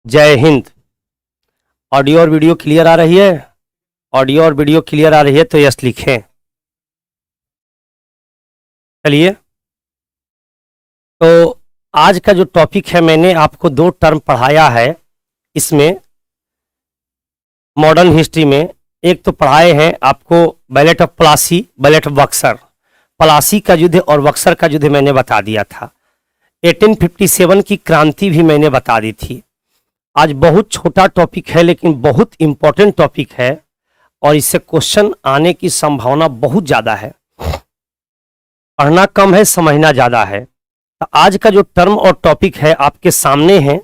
जय हिंद। ऑडियो और video clear आ रही है? ऑडियो और वीडियो क्लियर आ रही है तो यस लिखें। चलिए, तो आज का जो टॉपिक है, मैंने आपको 2 टर्म पढ़ाया है इसमें मॉडर्न हिस्ट्री में। एक तो पढ़ाए हैं आपको Ballad of Plassey, Ballad of Buxar. Plassey का युद्ध और बक्सर का युद्ध मैंने बता दिया था। 1857 की क्रांति भी मैंने बता दी थी। आज बहुत छोटा टॉपिक है लेकिन बहुत इंपॉर्टेंट टॉपिक है और इससे क्वेश्चन आने की संभावना बहुत ज़्यादा है। पढ़ना कम है, समझना ज़्यादा है। तो आज का जो टर्म और टॉपिक है आपके सामने है,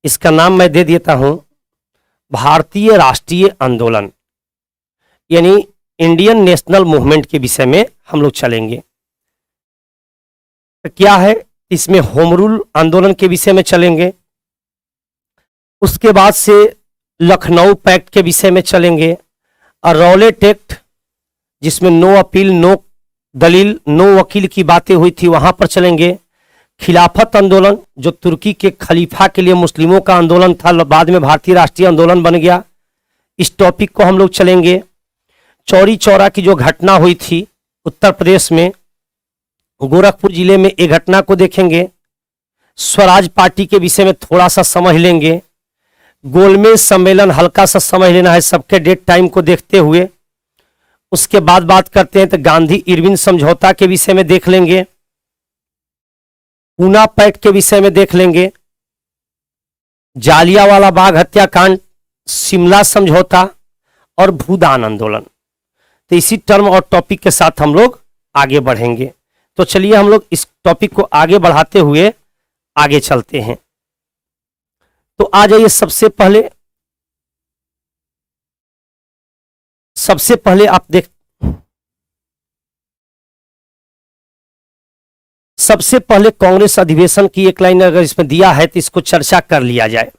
इसका नाम मैं दे देता हूं भारतीय राष्ट्रीय आंदोलन, यानी इंडियन नेशनल मूवमेंट के विषय में हम लोग चलेंगे। तो क्या है, इसमें होम रूल आंदोलन के विषय में चलेंगे, उसके बाद से लखनऊ पैक्ट के विषय में चलेंगे, और रॉलेट एक्ट जिसमें नो अपील, नो दलील, नो वकील की बातें हुई थी, वहां पर चलेंगे। खिलाफत आंदोलन जो तुर्की के खलीफा के लिए मुस्लिमों का आंदोलन था, बाद में भारतीय राष्ट्रीय आंदोलन बन गया, इस टॉपिक को हम लोग चलेंगे। चौरी चौरा की जो घटना हुई थी उत्तर प्रदेश में, गोरखपुर जिले में, एक घटना को देखेंगे। स्वराज पार्टी के विषय में थोड़ा सा समझ लेंगे। गोलमेज सम्मेलन हल्का सा समझ लेना है सबके डेट टाइम को देखते हुए। उसके बाद बात करते हैं तो गांधी इरविन समझौता के विषय में देख लेंगे। पूना पैक्ट के विषय में देख लेंगे। जालियांवाला बाग हत्याकांड, शिमला समझौता और भूदान आंदोलन। तो इसी टर्म और टॉपिक के साथ हम लोग आगे बढ़ेंगे। तो चलिए हम लोग इस टॉपिक को आगे बढ़ाते हुए आगे चलते हैं। तो आ जाइए, सबसे पहले आप सबसे पहले कांग्रेस अधिवेशन की एक लाइन अगर इसमें दिया है तो इसको चर्चा कर लिया जाए।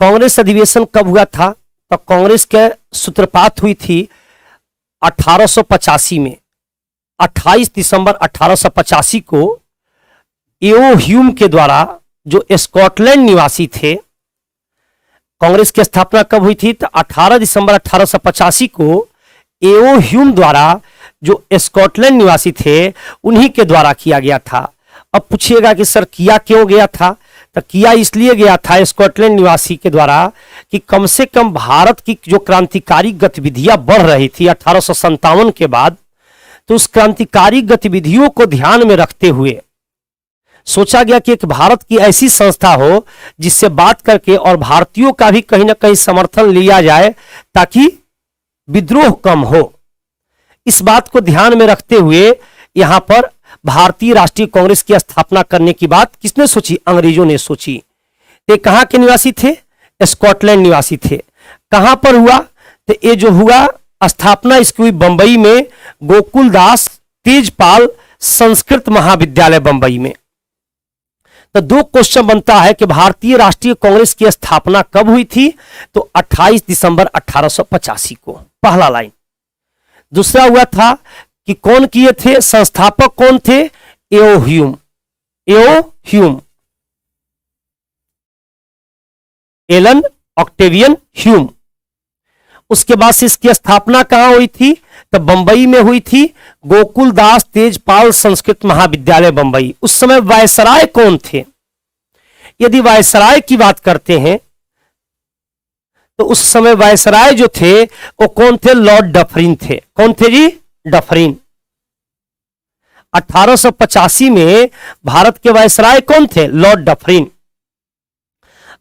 कांग्रेस अधिवेशन कब हुआ था? तो कांग्रेस के सूत्रपात हुई थी 1885 में। 28 दिसंबर 1885 को एओ ह्यूम के द्वारा, जो स्कॉटलैंड निवासी थे, कांग्रेस की स्थापना कब हुई थी? तो 18 दिसंबर 1885 को एओ ह्यूम द्वारा, जो स्कॉटलैंड निवासी थे, उन्हीं के द्वारा किया गया था। अब पूछिएगा कि सर किया क्यों गया था? तो किया इसलिए गया था स्कॉटलैंड निवासी के द्वारा कि कम से कम भारत की जो क्रांतिकारी गतिविधियां बढ़ रही थी 1857 के बाद, तो उस क्रांतिकारी गतिविधियों को ध्यान में रखते हुए सोचा गया कि एक भारत की ऐसी संस्था हो जिससे बात करके और भारतीयों का भी कहीं ना कहीं समर्थन लिया जाए ताकि विद्रोह कम हो। इस बात को ध्यान में रखते हुए यहां पर भारतीय राष्ट्रीय कांग्रेस की स्थापना करने की बात किसने सोची? अंग्रेजों ने सोची। ये कहां के निवासी थे? स्कॉटलैंड निवासी थे। कहां पर हुआ? तो ये जो हुआ स्थापना इसकी हुई बंबई में, गोकुलदास तेजपाल संस्कृत महाविद्यालय बंबई में। तो 2 क्वेश्चन बनता है कि भारतीय राष्ट्रीय कांग्रेस की स्थापना कब हुई थी? तो 28 दिसंबर 1885 को, पहला लाइन। दूसरा हुआ था कि कौन किए थे, संस्थापक कौन थे? एओ ह्यूम, एओ ह्यूम, एलन ऑक्टेवियन ह्यूम। उसके बाद से इसकी स्थापना कहां हुई थी? तो बंबई में हुई थी, गोकुलदास तेजपाल संस्कृत महाविद्यालय बंबई। उस समय वायसराय कौन थे? यदि वायसराय की बात करते हैं तो उस समय वायसराय जो थे वो कौन थे? लॉर्ड डफरिन थे। कौन थे जी? डफरिन। 1885 में भारत के वायसराय कौन थे? Lord Dufferin.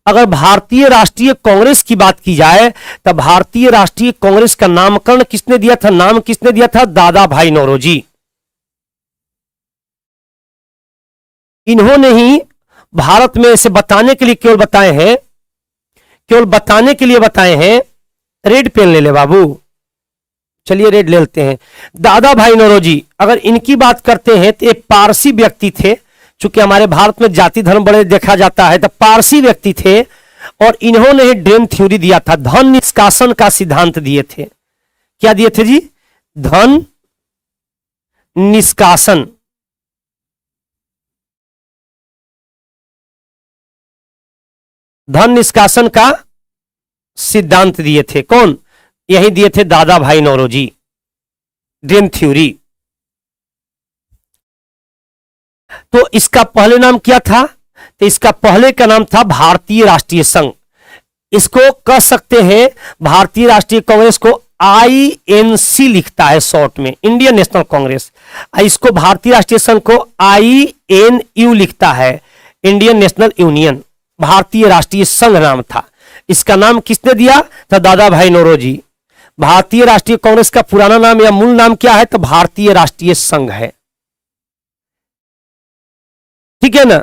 अगर भारतीय राष्ट्रीय कांग्रेस की बात की जाए तो भारतीय राष्ट्रीय कांग्रेस का नामकरण किसने दिया था? नाम किसने दिया था? दादा भाई नौरोजी। इन्होंने ही भारत में इसे बताने के लिए केवल बताए हैं, केवल बताने के लिए बताए हैं। रेड पेन ले ले बाबू, चलिए रेड ले लेते हैं। दादा भाई नौरोजी, अगर इनकी बात करते हैं तो एक पारसी व्यक्ति थे। चूंकि हमारे भारत में जाति धर्म बड़े देखा जाता है, तो पारसी व्यक्ति थे और इन्होंने ही ड्रेन थ्योरी दिया था, धन निष्कासन का सिद्धांत दिए थे। क्या दिए थे जी? धन निष्कासन। धन निष्कासन का सिद्धांत दिए थे कौन? यही दिए थे दादा भाई नौरोजी, ड्रेन थ्योरी। तो इसका पहले नाम क्या था? तो इसका पहले का नाम था भारतीय राष्ट्रीय संघ। इसको कह सकते हैं भारतीय राष्ट्रीय कांग्रेस को आईएनसी लिखता है शॉर्ट में, इंडियन नेशनल कांग्रेस। इसको भारतीय राष्ट्रीय संघ को आईएनयू लिखता है, इंडियन नेशनल यूनियन। भारतीय राष्ट्रीय संघ नाम था। इसका नाम किसने दिया था? दादा भाई नौरोजी। भारतीय राष्ट्रीय कांग्रेस का पुराना नाम या मूल नाम क्या है? तो भारतीय राष्ट्रीय संघ है। ठीक है ना,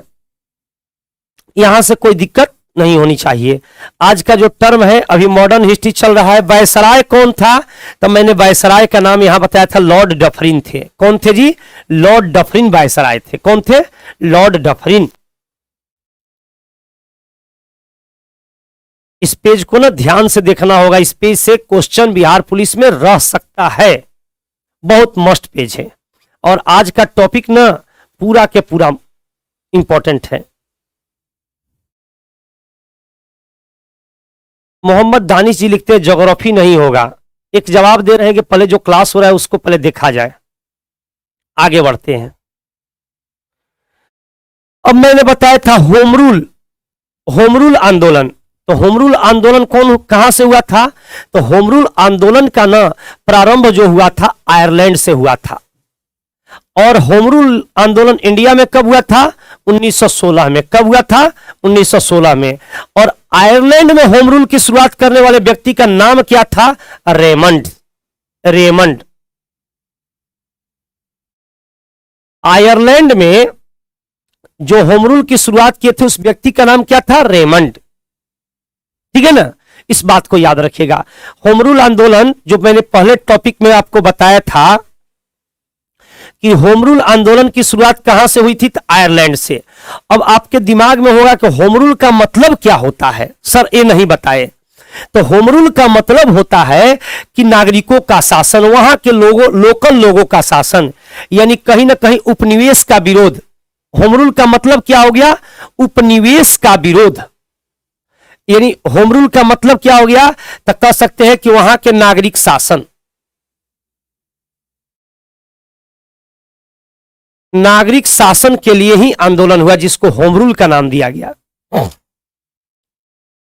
यहां से कोई दिक्कत नहीं होनी चाहिए। आज का जो टर्म है, अभी मॉडर्न हिस्ट्री चल रहा है, वायसराय कौन था? तो मैंने वायसराय का नाम यहां बताया था, लॉर्ड डफरिन थे। कौन थे जी? लॉर्ड डफरिन वायसराय थे। कौन थे? Lord Dufferin. इस पेज को ना ध्यान से देखना होगा, इस पेज से क्वेश्चन बिहार पुलिस में रह सकता है। बहुत मस्त पेज है और आज का टॉपिक ना पूरा के पूरा इंपॉर्टेंट है। मोहम्मद दानिश जी लिखते हैं ज्योग्राफी नहीं होगा। एक जवाब दे रहे हैं कि पहले जो क्लास हो रहा है उसको पहले देखा जाए, आगे बढ़ते हैं। अब मैंने बताया था होम रूल, होम रूल आंदोलन। तो होम रूल आंदोलन कहां से हुआ था? तो होम रूल आंदोलन का ना प्रारंभ जो हुआ था आयरलैंड से हुआ था। और होम रूल आंदोलन इंडिया में कब हुआ था? 1916 में। कब हुआ था? 1916 में। और आयरलैंड में होम रूल की शुरुआत करने वाले व्यक्ति का नाम क्या था? रेमंड। रेमंड। आयरलैंड में जो होम रूल की शुरुआत किए थे उस व्यक्ति का नाम क्या था? रेमंड। ठीक है ना, इस बात को याद रखिएगा। होम रूल आंदोलन जो मैंने पहले टॉपिक में आपको बताया था कि होम रूल आंदोलन की शुरुआत कहां से हुई थी? तो आयरलैंड से। अब आपके दिमाग में होगा कि होम रूल का मतलब क्या होता है? सर ये नहीं बताए। तो होम रूल का मतलब होता है कि नागरिकों का शासन, वहां के लोगों, लोकल लोगों का शासन, यानी कहीं ना कहीं उपनिवेश का विरोध। होम रूल का मतलब क्या हो गया? उपनिवेश का विरोध। यानी होम रूल का मतलब क्या हो गया? तो कह सकते हैं कि वहां के नागरिक शासन, नागरिक शासन के लिए ही आंदोलन हुआ, जिसको होम रूल का नाम दिया गया।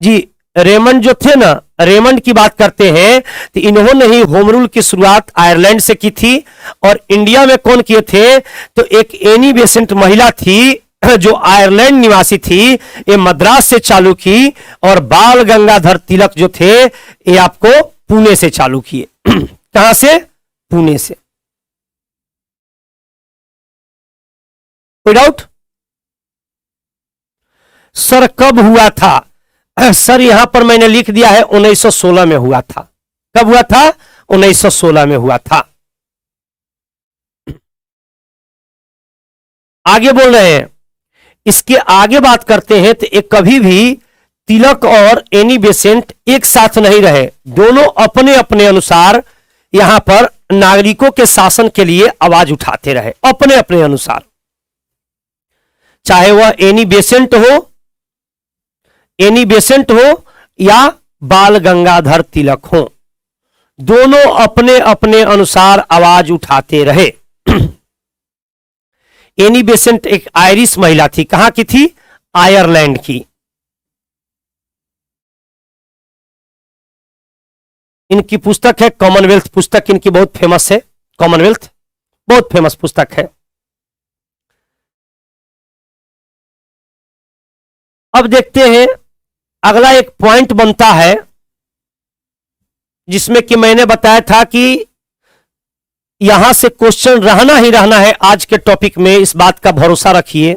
जी रेमंड जो थे ना, रेमंड की बात करते हैं तो इन्होंने ही होम रूल की शुरुआत आयरलैंड से की थी। और इंडिया में कौन किए थे? तो एक एनी बेसेंट महिला थी जो आयरलैंड निवासी थी, ये मद्रास से चालू की। और बाल गंगाधर तिलक जो थे ये आपको पुणे से चालू किए। कहां से? पुणे से। कोई डाउट? सर कब हुआ था? सर यहां पर मैंने लिख दिया है 1916 में हुआ था। कब हुआ था? 1916 में हुआ था। आगे बोल रहे हैं, इसके आगे बात करते हैं तो एक कभी भी तिलक और एनी बेसेंट एक साथ नहीं रहे। दोनों अपने अपने अनुसार यहां पर नागरिकों के शासन के लिए आवाज उठाते रहे, अपने अपने अनुसार। चाहे वह एनी बेसेंट हो, एनी बेसेंट हो या बाल गंगाधर तिलक हो, दोनों अपने अपने अनुसार आवाज उठाते रहे। एनी बेसेंट एक आयरिश महिला थी। कहां की थी? आयरलैंड की। इनकी पुस्तक है कॉमनवेल्थ पुस्तक, इनकी बहुत फेमस है। कॉमनवेल्थ बहुत फेमस पुस्तक है। अब देखते हैं अगला एक पॉइंट बनता है जिसमें कि मैंने बताया था कि यहां से क्वेश्चन रहना ही रहना है आज के टॉपिक में, इस बात का भरोसा रखिए।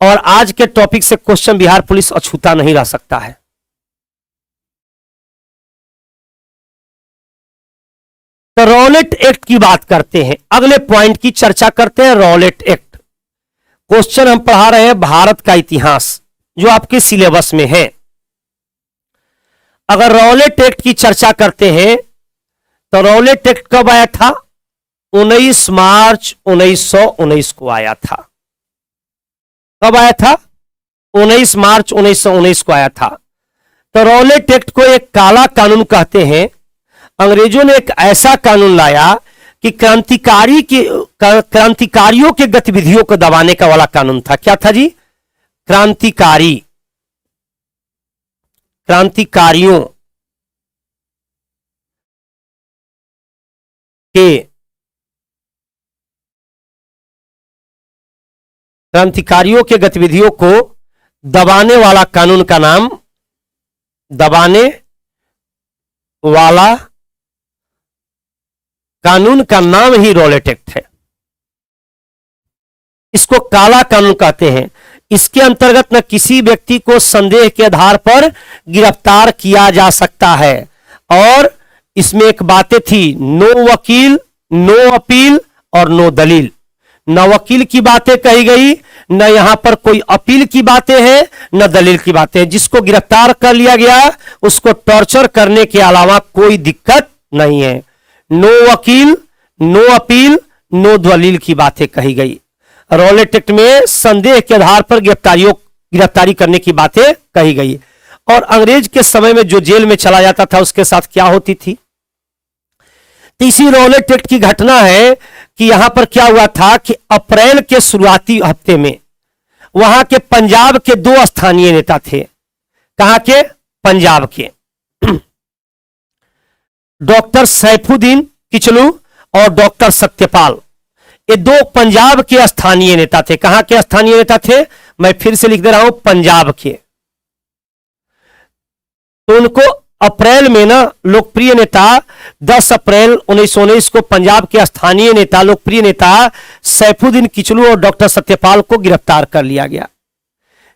और आज के टॉपिक से क्वेश्चन बिहार पुलिस अछूता नहीं रह सकता है। तो रॉलेट एक्ट की बात करते हैं, अगले पॉइंट की चर्चा करते हैं। रॉलेट एक्ट क्वेश्चन हम पढ़ा रहे हैं भारत का इतिहास जो आपके सिलेबस में है। अगर रॉलेट एक्ट की चर्चा करते हैं तो रॉलेट एक्ट कब आया था? 19 मार्च 1919 को आया था। कब आया था? 19 मार्च 1919 को आया था। तो रॉलेट एक्ट को एक काला कानून कहते हैं। अंग्रेजों ने एक ऐसा कानून लाया कि क्रांतिकारियों के गतिविधियों को दबाने का वाला कानून था। क्या था जी? क्रांतिकारियों के गतिविधियों को दबाने वाला कानून का नाम, दबाने वाला कानून का नाम ही रॉलेट एक्ट है। इसको काला कानून कहते हैं। इसके अंतर्गत न किसी व्यक्ति को संदेह के आधार पर गिरफ्तार किया जा सकता है, और इसमें एक बातें थी, नो वकील, नो अपील और नो दलील। न वकील की बातें कही गई, न यहां पर कोई अपील की बातें हैं, न दलील की बातें हैं। जिसको गिरफ्तार कर लिया गया उसको टॉर्चर करने के अलावा कोई दिक्कत नहीं है। नो वकील, नो अपील, नो दलील की बातें कही गई। रॉलेट एक्ट में संदेह के आधार पर गिरफ्तारी करने की बातें कही गई। और अंग्रेज के समय में जो जेल में चला जाता था उसके साथ क्या होती थी। तीसरी रॉलेट एक्ट की घटना है कि यहां पर क्या हुआ था कि अप्रैल के शुरुआती हफ्ते में वहां के पंजाब के 2 स्थानीय नेता थे। कहां के? पंजाब के। डॉक्टर सैफुद्दीन किचलू और डॉक्टर सत्यपाल, ये 2 पंजाब के स्थानीय नेता थे। कहां के स्थानीय नेता थे? मैं फिर से लिख दे रहा हूं, पंजाब के। तो उनको अप्रैल में ना लोकप्रिय नेता 10 अप्रैल 1919 को पंजाब के स्थानीय नेता, लोकप्रिय नेता सैफुद्दीन किचलू और डॉक्टर सत्यपाल को गिरफ्तार कर लिया गया।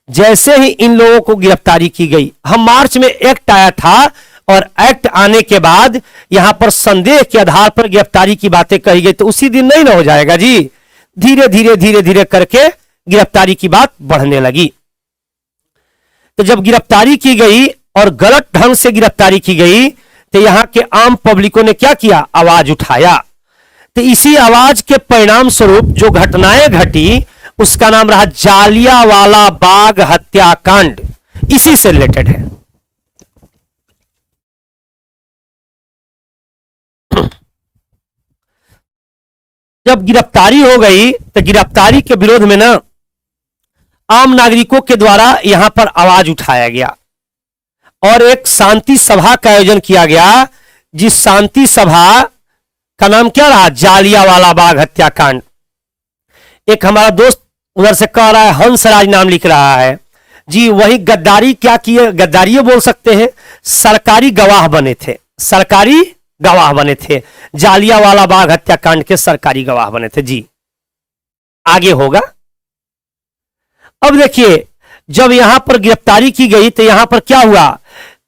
जैसे ही इन लोगों को गिरफ्तारी की गई, हम मार्च में एक्ट आया था, और एक्ट आने के बाद यहां पर संदेह के आधार पर गिरफ्तारी की बातें कही गई, तो उसी दिन नहीं ना हो जाएगा जी। धीरे धीरे करके गिरफ्तारी की बात बढ़ने लगी। तो जब गिरफ्तारी की गई और गलत ढंग से गिरफ्तारी की गई, तो यहां के आम पब्लिकों ने क्या किया? आवाज उठाया। तो इसी आवाज के परिणाम स्वरूप जो घटनाएं घटी उसका नाम रहा जालियांवाला बाग हत्याकांड। इसी से रिलेटेड है। जब गिरफ्तारी हो गई तो गिरफ्तारी के विरोध में ना आम नागरिकों के द्वारा यहां पर आवाज उठाया गया और एक शांति सभा का आयोजन किया गया, जिस शांति सभा का नाम क्या रहा? जालियांवाला बाग हत्याकांड। एक हमारा दोस्त उधर से कह रहा है, हंसराज नाम लिख रहा है जी, वही गद्दारी क्या किए? गद्दारी बोल सकते हैं। सरकारी गवाह बने थे, सरकारी गवाह बने थे। जालियांवाला बाग हत्याकांड के सरकारी गवाह बने थे जी। आगे होगा। अब देखिए, जब यहां पर गिरफ्तारी की गई तो यहां पर क्या हुआ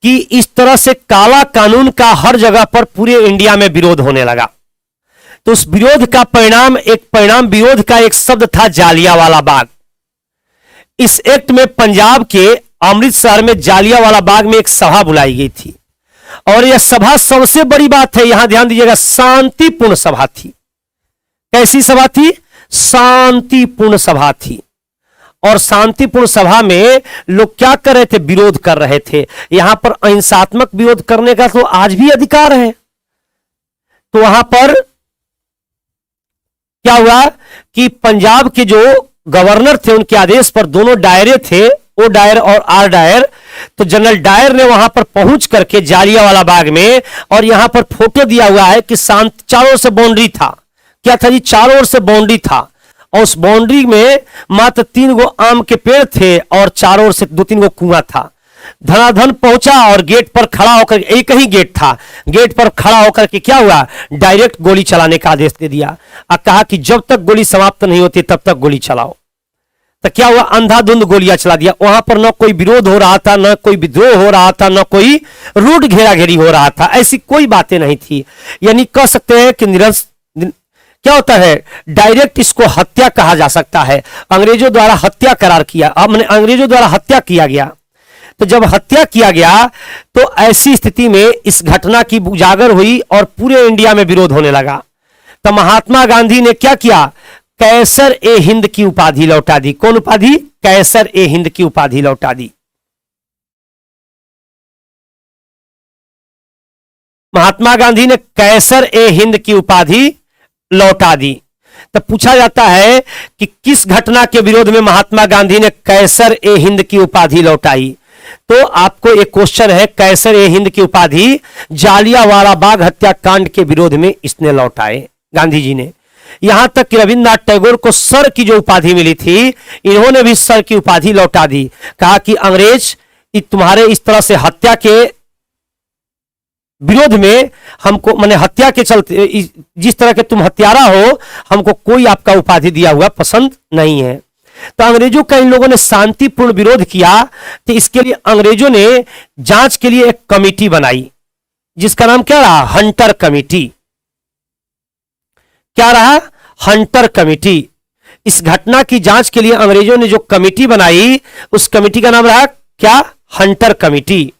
कि इस तरह से काला कानून का हर जगह पर पूरे इंडिया में विरोध होने लगा। तो उस विरोध का परिणाम विरोध का एक शब्द था जालियांवाला बाग। इस एक्ट में पंजाब के अमृतसर में जालियांवाला बाग में एक सभा बुलाई गई थी, और यह सभा सबसे बड़ी बात है, यहां ध्यान दीजिएगा, शांतिपूर्ण सभा थी। कैसी सभा थी? शांतिपूर्ण सभा थी। और शांतिपूर्ण सभा में लोग क्या कर रहे थे? विरोध कर रहे थे। यहां पर अहिंसात्मक विरोध करने का तो आज भी अधिकार है। तो वहां पर क्या हुआ कि पंजाब के जो गवर्नर थे उनके आदेश पर दोनों डायरे थे, ओ डायर और आर डायर, तो जनरल डायर ने वहां पर पहुंच करके जालियांवाला बाग में, और यहां पर फोटो दिया हुआ है कि चारों ओर से बाउंड्री था। क्या था जी? चारों ओर से बाउंड्री था, और उस बाउंड्री में मात्र 3 गो आम के पेड़ थे और चारों ओर से 2-3 गो कुआं था। धनाधन पहुंचा और गेट पर खड़ा होकर, एक ही गेट था, गेट पर खड़ा होकर के क्या हुआ? डायरेक्ट गोली चलाने का आदेश दे दिया और कहा कि जब तक गोली समाप्त नहीं होती तब तक गोली चलाओ। तो क्या हुआ? अंधाधुंध गोलियां चला दिया। वहां पर न कोई विरोध हो रहा था, न कोई विद्रोह हो रहा था, न कोई रूट घेरा घेरी हो रहा था, ऐसी कोई बातें नहीं थी। यानी कह सकते हैं कि क्या होता है, डायरेक्ट इसको हत्या कहा जा सकता है। अंग्रेजों द्वारा हत्या करार किया, अंग्रेजों द्वारा हत्या किया गया। तो जब हत्या किया गया तो ऐसी स्थिति में इस घटना की उजागर हुई और पूरे इंडिया में विरोध होने लगा। तो महात्मा गांधी ने क्या किया? कैसर ए हिंद की उपाधि लौटा दी। कौन उपाधि? कैसर ए हिंद की उपाधि लौटा दी। महात्मा गांधी ने कैसर ए हिंद की उपाधि लौटा दी। तो पूछा जाता है कि किस घटना के विरोध में महात्मा गांधी ने कैसर ए हिंद की उपाधि लौटाई? तो आपको एक क्वेश्चन है, कैसर ए हिंद की उपाधि जालियांवाला बाग हत्याकांड के विरोध में इसने लौटाए गांधी जी ने। यहां तक कि रविंद्रनाथ टैगोर को सर की जो उपाधि मिली थी, इन्होंने भी सर की उपाधि लौटा दी। कहा कि अंग्रेज तुम्हारे इस तरह से हत्या के विरोध में हमको, माने हत्या के चलते, जिस तरह के तुम हत्यारा हो, हमको कोई आपका उपाधि दिया हुआ पसंद नहीं है। तो अंग्रेजों का इन लोगों ने शांतिपूर्ण विरोध किया। तो इसके लिए अंग्रेजों ने जांच के लिए एक कमेटी बनाई, जिसका नाम क्या रहा? Hunter committee. क्या रहा? Hunter committee. इस घटना की जांच के लिए अंग्रेजों ने जो कमेटी बनाई, उस कमेटी का नाम रहा क्या? Hunter committee.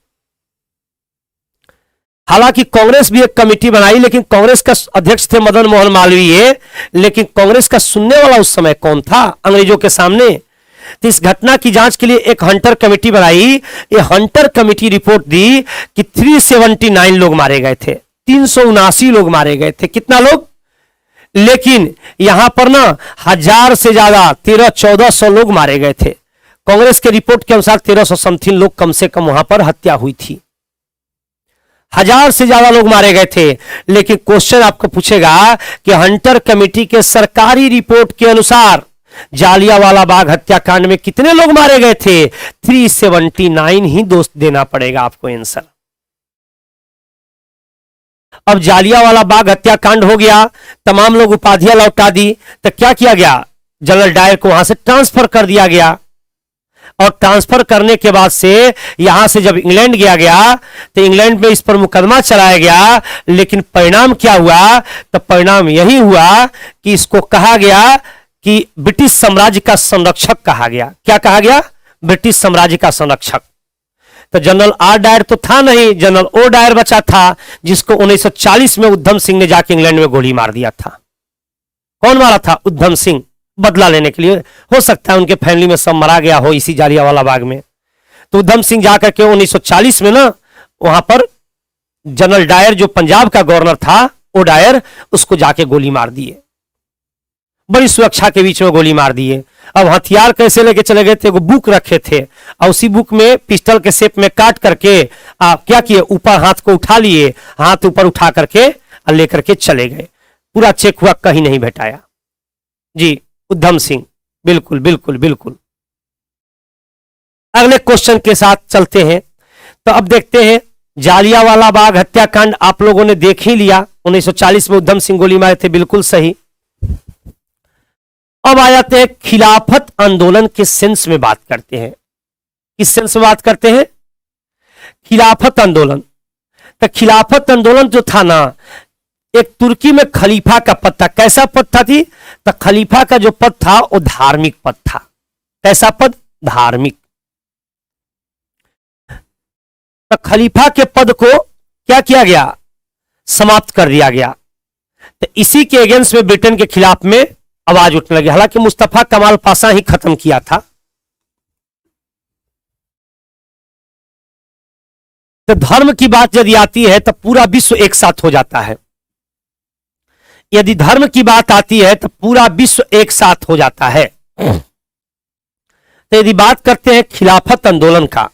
हालांकि कांग्रेस भी एक कमेटी बनाई, लेकिन कांग्रेस का अध्यक्ष थे मदन मोहन मालवीय, लेकिन कांग्रेस का सुनने वाला उस समय कौन था अंग्रेजों के सामने? तो इस घटना की जांच के लिए एक हंटर कमेटी बनाई। ये हंटर कमेटी रिपोर्ट दी कि 379 लोग मारे गए थे, 379 लोग मारे गए थे। कितना लोग? लेकिन यहां पर ना 1000 से ज्यादा 1300-1400 लोग मारे गए थे। कांग्रेस के रिपोर्ट के अनुसार 1300 समथिंग लोग कम से कम वहां पर हत्या हुई थी। 1000 से ज्यादा लोग मारे गए थे। लेकिन क्वेश्चन आपको पूछेगा कि हंटर कमेटी के सरकारी रिपोर्ट के अनुसार जालियांवाला बाग हत्याकांड में कितने लोग मारे गए थे? 379 ही दोस्त देना पड़ेगा आपको आंसर। अब जालियांवाला बाग हत्याकांड हो गया, तमाम लोग उपाधियां लौटा दी, तो क्या किया गया? जनरल डायर को वहां से ट्रांसफर कर दिया गया। और ट्रांसफर करने के बाद से यहां से जब इंग्लैंड गया तो इंग्लैंड में इस पर मुकदमा चलाया गया। लेकिन परिणाम क्या हुआ? तो परिणाम यही हुआ कि इसको कहा गया कि ब्रिटिश साम्राज्य का संरक्षक कहा गया। क्या कहा गया? ब्रिटिश साम्राज्य का संरक्षक। तो जनरल आर डायर तो था नहीं, जनरल ओ डायर बचा था, जिसको 1940 में उधम सिंह ने जाके इंग्लैंड में गोली मार दिया था। कौन मारा था? उधम सिंह, बदला लेने के लिए। हो सकता है उनके फैमिली में सब मरा गया हो इसी जालियांवाला बाग में। तो उधम सिंह जाकर के 1940 में ना वहां पर जनरल डायर जो पंजाब का गवर्नर था, ओ डायर, उसको जाके गोली मार दिए। बड़ी सुरक्षा के बीच में गोली मार दिए। अब हथियार कैसे लेके चले गए थे? वो बुक रखे थे और उसी बुक में पिस्टल के शेप में काट करके क्या किए? ऊपर हाथ को उठा लिए, हाथ ऊपर उठा करके और लेकर के चले गए। पूरा चेक हुआ, कहीं नहीं भेटाया जी। उधम सिंह, बिल्कुल बिल्कुल बिल्कुल। अगले क्वेश्चन के साथ चलते हैं। तो अब देखते हैं, जालियांवाला बाग हत्याकांड आप लोगों ने देख ही लिया। 1940 में उधम सिंह गोली मारे थे, बिल्कुल सही। अब आ जाते हैं खिलाफत आंदोलन के सेंस में बात करते हैं। किस सेंस में बात करते हैं? खिलाफत आंदोलन। तो खिलाफत आंदोलन जो था ना, एक तुर्की में खलीफा का पद था। कैसा पद था थी? तो खलीफा का जो पद था वो धार्मिक पद था। कैसा पद? धार्मिक। तो खलीफा के पद को क्या किया गया? समाप्त कर दिया गया। तो इसी के अगेंस्ट में ब्रिटेन के खिलाफ में आवाज उठने लगी। हालांकि मुस्तफा कमाल पाशा ही खत्म किया था। तो धर्म की बात यदि आती है तो पूरा विश्व एक साथ हो जाता है। यदि धर्म की बात आती है तो पूरा विश्व एक साथ हो जाता है। तो यदि बात करते हैं खिलाफत आंदोलन का,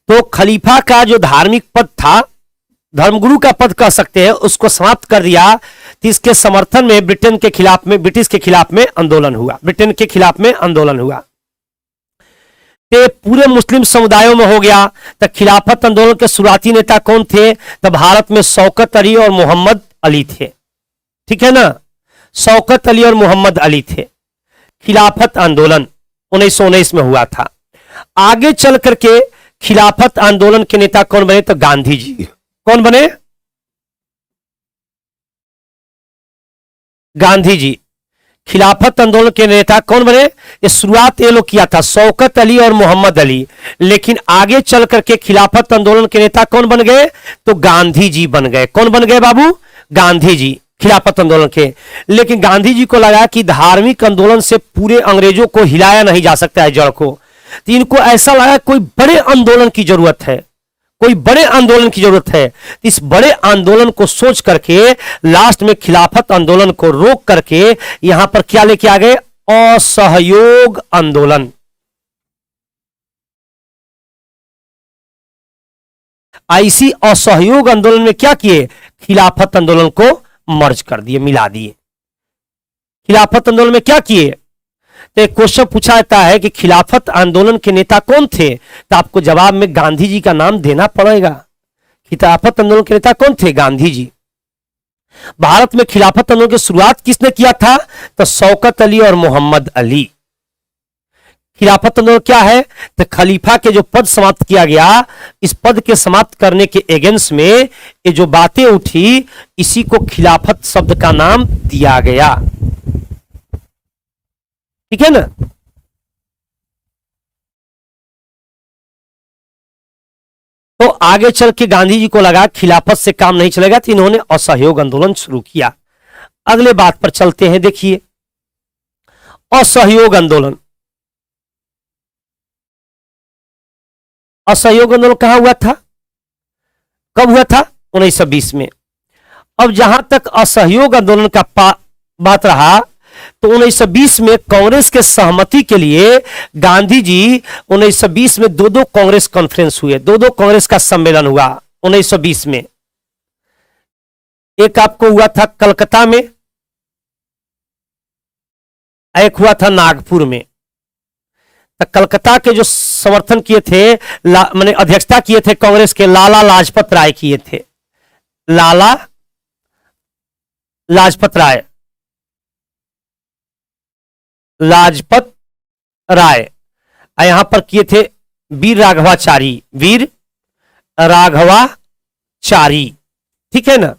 तो खलीफा का जो धार्मिक पद था, धर्मगुरु का पद कह सकते हैं, उसको समाप्त कर दिया। तो इसके समर्थन में ब्रिटेन के खिलाफ में, ब्रिटिश के खिलाफ में आंदोलन हुआ। ब्रिटेन के खिलाफ में आंदोलन हुआ। तो पूरे मुस्लिम समुदायों में हो गया। तो खिलाफत आंदोलन के शुरुआती नेता कौन थे? तो भारत में शौकत अली और मोहम्मद अली थे। ठीक है ना? शौकत अली और मोहम्मद अली थे। खिलाफत आंदोलन 1919 में हुआ था। आगे चल करके खिलाफत आंदोलन के नेता कौन बने? तो गांधी जी। कौन बने? गांधी जी। खिलाफत आंदोलन के नेता कौन बने? ये शुरुआत ये लोग किया था, शौकत अली और मोहम्मद अली। लेकिन आगे चल करके खिलाफत आंदोलन के नेता कौन बन गए? तो गांधी जी बन गए। कौन बन गए बाबू? गांधी जी। खिलाफत आंदोलन के। लेकिन गांधी जी को लगा कि धार्मिक आंदोलन से पूरे अंग्रेजों को हिलाया नहीं जा सकता है, जड़ को। तो इनको ऐसा लगा कोई बड़े आंदोलन की जरूरत है, कोई बड़े आंदोलन की जरूरत है। इस बड़े आंदोलन को सोच करके लास्ट में खिलाफत आंदोलन को रोक करके यहां पर क्या लेके आ गए, असहयोग आंदोलन। ऐसी असहयोग आंदोलन में क्या किए, खिलाफत आंदोलन को मर्ज कर दिए, मिला दिए। खिलाफत आंदोलन में क्या किए, तो एक क्वेश्चन पूछा जाता है कि खिलाफत आंदोलन के नेता कौन थे, तो आपको जवाब में गांधी जी का नाम देना पड़ेगा। खिलाफत आंदोलन के नेता कौन थे, गांधी जी। भारत में खिलाफत आंदोलन की शुरुआत किसने किया था, तो शौकत अली और मोहम्मद अली। खिलाफत आंदोलन क्या है, तो खलीफा के जो पद समाप्त किया गया, इस पद के समाप्त करने के एगेंस्ट में ये जो बातें उठी, इसी को खिलाफत शब्द का नाम दिया गया। ठीक है ना। तो आगे चल के गांधी जी को लगा खिलाफत से काम नहीं चलेगा, तो इन्होंने असहयोग आंदोलन शुरू किया। अगले बात पर चलते हैं, देखिए असहयोग आंदोलन। असहयोग आंदोलन कहां हुआ था, कब हुआ था, 1920 में। अब जहां तक असहयोग आंदोलन का बात रहा, तो 1920 में कांग्रेस के सहमति के लिए गांधी जी 1920 में दो कांग्रेस कॉन्फ्रेंस हुए, दो कांग्रेस का सम्मेलन हुआ 1920 में। एक आपको हुआ था कलकत्ता में, एक हुआ था नागपुर में। तो कलकत्ता के जो समर्थन किए थे, माने अध्यक्षता किए थे कांग्रेस के, लाला लाजपत राय किए थे, लाला लाजपत राय, लाजपत राय। यहां पर किए थे वीर राघवाचारी, वीर राघवाचारी। ठीक है ना।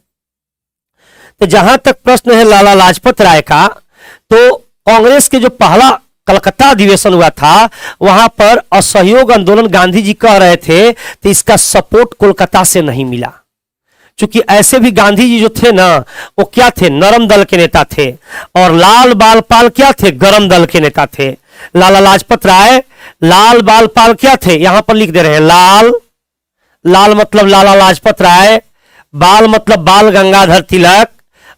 तो जहां तक प्रश्न है लाला लाजपत राय का, तो कांग्रेस के जो पहला कलकत्ता अधिवेशन हुआ था, वहां पर असहयोग आंदोलन गांधी जी कह रहे थे, तो इसका सपोर्ट कोलकाता से नहीं मिला। क्योंकि ऐसे भी गांधी जी जो थे ना, वो क्या थे, नरम दल के नेता थे, और लाल बालपाल क्या थे, गरम दल के नेता थे। लाला लाजपत राय, लाल बालपाल क्या थे, यहां पर लिख दे रहे हैं, लाल, लाल मतलब लाला लाजपत राय, बाल मतलब बाल गंगाधर तिलक,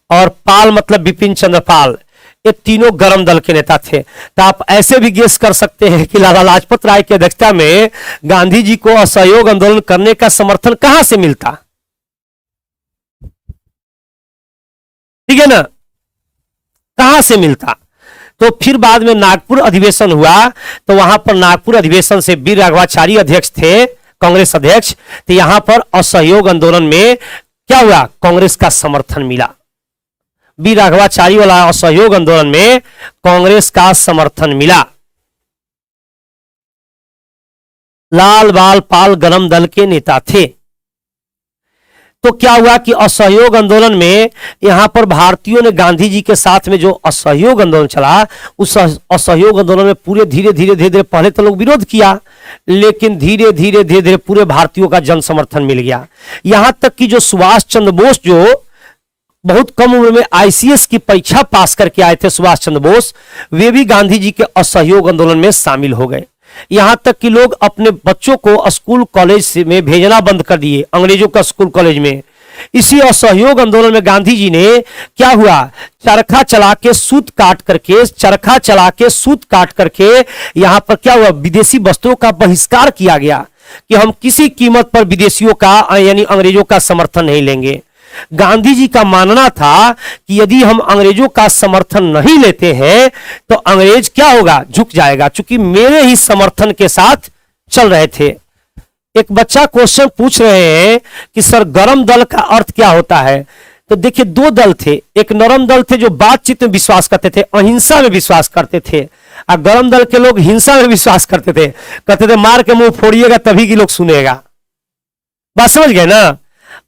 और पाल मतलब बिपिन चंद्र पाल। ये तीनों गरम दल के नेता थे। तो आप ऐसे भी गेस कर सकते हैं कि लाला लाजपत राय की अध्यक्षता में गांधी जी को असहयोग आंदोलन करने का समर्थन कहां से मिलता। ठीक है ना, कहां से मिलता। तो फिर बाद में नागपुर अधिवेशन हुआ, तो वहां पर नागपुर अधिवेशन से वीर राघवाचारी अध्यक्ष थे, कांग्रेस अध्यक्ष। तो यहां पर असहयोग आंदोलन में क्या हुआ, कांग्रेस का समर्थन मिला। वीर राघवाचारी वाला असहयोग आंदोलन में कांग्रेस का समर्थन मिला। लाल बाल पाल गरम दल के नेता थे। तो क्या हुआ कि असहयोग आंदोलन में यहां पर भारतीयों ने गांधी जी के साथ में जो असहयोग आंदोलन चला, उस असहयोग आंदोलन में पूरे धीरे धीरे धीरे धीरे पहले तो लोग विरोध किया, लेकिन धीरे धीरे धीरे धीरे पूरे भारतीयों का जन समर्थन मिल गया। यहां तक कि जो सुभाष चंद्र बोस, जो बहुत कम उम्र में आईसीएस की परीक्षा पास करके आए थे, सुभाष चंद्र बोस, वे भी गांधी जी के असहयोग आंदोलन में शामिल हो गए। यहां तक कि लोग अपने बच्चों को स्कूल कॉलेज में भेजना बंद कर दिए, अंग्रेजों का स्कूल कॉलेज में। इसी असहयोग आंदोलन में गांधी जी ने क्या हुआ, चरखा चला के सूत काट करके, चरखा चला के सूत काट करके यहां पर क्या हुआ, विदेशी वस्त्रों का बहिष्कार किया गया कि हम किसी कीमत पर विदेशियों का यानी अंग्रेजों का समर्थन नहीं लेंगे। गांधी जी का मानना था कि यदि हम अंग्रेजों का समर्थन नहीं लेते हैं तो अंग्रेज क्या होगा, झुक जाएगा, क्योंकि मेरे ही समर्थन के साथ चल रहे थे। एक बच्चा क्वेश्चन पूछ रहे हैं कि सर गरम दल का अर्थ क्या होता है। तो देखिए दो दल थे, एक नरम दल थे जो बातचीत में विश्वास करते थे, अहिंसा में विश्वास करते थे, और गरम दल के लोग हिंसा में विश्वास करते थे, कहते थे मार के मुंह फोड़िएगा तभी की लोग सुनेगा। बात समझ गए ना।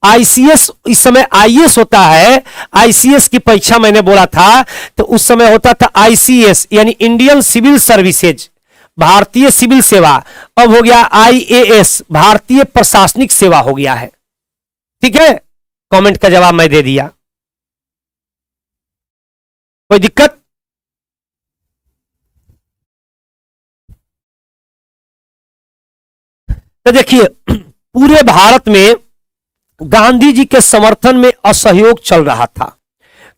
आईसीएस, इस समय आईएएस होता है, आईसीएस की परीक्षा मैंने बोला था, तो उस समय होता था आईसीएस यानी इंडियन सिविल सर्विसेज, भारतीय सिविल सेवा। अब हो गया आईएएस, भारतीय प्रशासनिक सेवा हो गया है। ठीक है, कमेंट का जवाब मैं दे दिया। कोई दिक्कत? तो देखिए, पूरे भारत में गांधी जी के समर्थन में असहयोग चल रहा था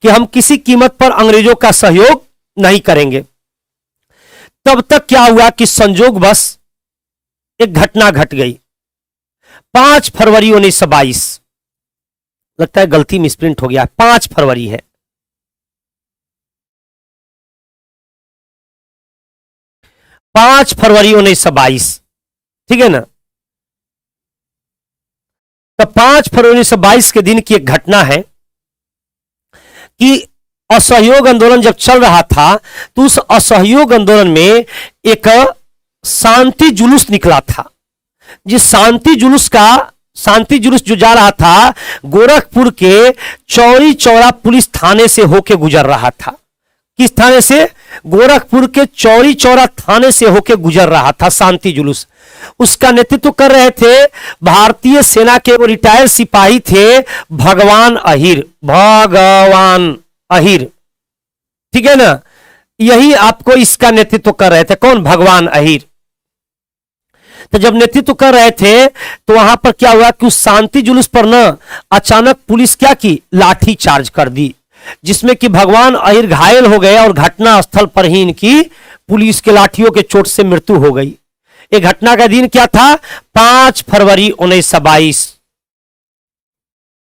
कि हम किसी कीमत पर अंग्रेजों का सहयोग नहीं करेंगे। तब तक क्या हुआ कि संजोगवश एक घटना घट गई। 5 फरवरी 1922, लगता है गलती मिसप्रिंट हो गया, 5 फरवरी है। 5 फरवरी 1922, ठीक है ना। तो 5 फरवरी 1922 के दिन की एक घटना है कि असहयोग आंदोलन जब चल रहा था तो उस असहयोग आंदोलन में एक शांति जुलूस निकला था। जिस शांति जुलूस जो जा रहा था गोरखपुर के चौरी चौरा पुलिस थाने से होके गुजर रहा था। किस थाने से? गोरखपुर के चौरी चौरा थाने से होके गुजर रहा था शांति जुलूस। उसका नेतृत्व कर रहे थे भारतीय सेना के वो रिटायर्ड सिपाही थे भगवान अहिर। भगवान अहिर, ठीक है ना, यही आपको इसका नेतृत्व कर रहे थे। कौन? भगवान अहिर। तो जब नेतृत्व कर रहे थे तो वहां पर क्या हुआ कि उस शांति जुलूस पर ना अचानक पुलिस क्या की? लाठी चार्ज कर दी, जिसमें कि भगवान अहिर घायल हो गए और घटना स्थल पर ही इनकी पुलिस के लाठियों के चोट से मृत्यु हो गई। एक घटना का दिन क्या था? 5 फरवरी 1922।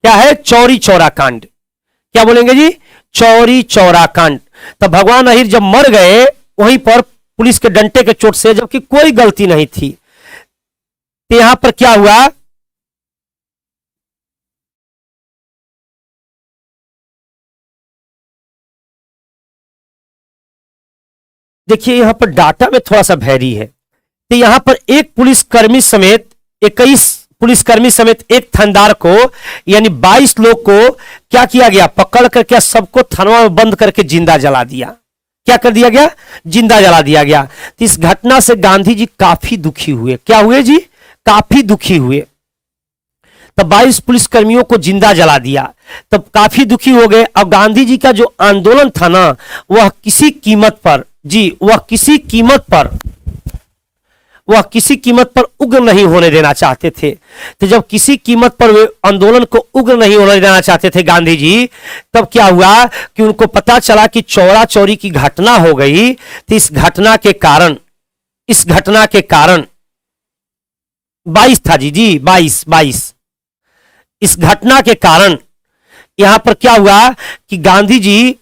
क्या है? चौरी चौरा कांड। क्या बोलेंगे जी? चौरी चौरा कांड। तब भगवान अहिर जब मर गए वहीं पर पुलिस के डंटे के चोट से, जबकि कोई गलती नहीं थी, तो यहां पर क्या हुआ? देखिए यहां पर डाटा में थोड़ा सा भैरी है। तो यहां पर एक पुलिसकर्मी समेत 21 पुलिसकर्मी समेत एक थानेदार को यानी 22 लोग को क्या किया गया? पकड़ कर क्या सबको थाना में बंद करके जिंदा जला दिया। क्या कर दिया गया? जिंदा जला दिया गया। तो इस घटना से गांधी जी काफी दुखी हुए। क्या हुए जी? काफी दुखी हुए। तब 22 पुलिसकर्मियों को जिंदा जला दिया, तब काफी दुखी हो गए। अब गांधी जी का जो आंदोलन था ना वह किसी कीमत पर वह किसी कीमत पर उग्र नहीं होने देना चाहते थे। तो जब किसी कीमत पर वे आंदोलन को उग्र नहीं होने देना चाहते थे गांधी जी, तब क्या हुआ कि उनको पता चला कि चौरा चौरी की घटना हो गई। तो इस घटना के कारण 22 था जी 22। इस घटना के कारण यहां पर क्या हुआ कि गांधी जी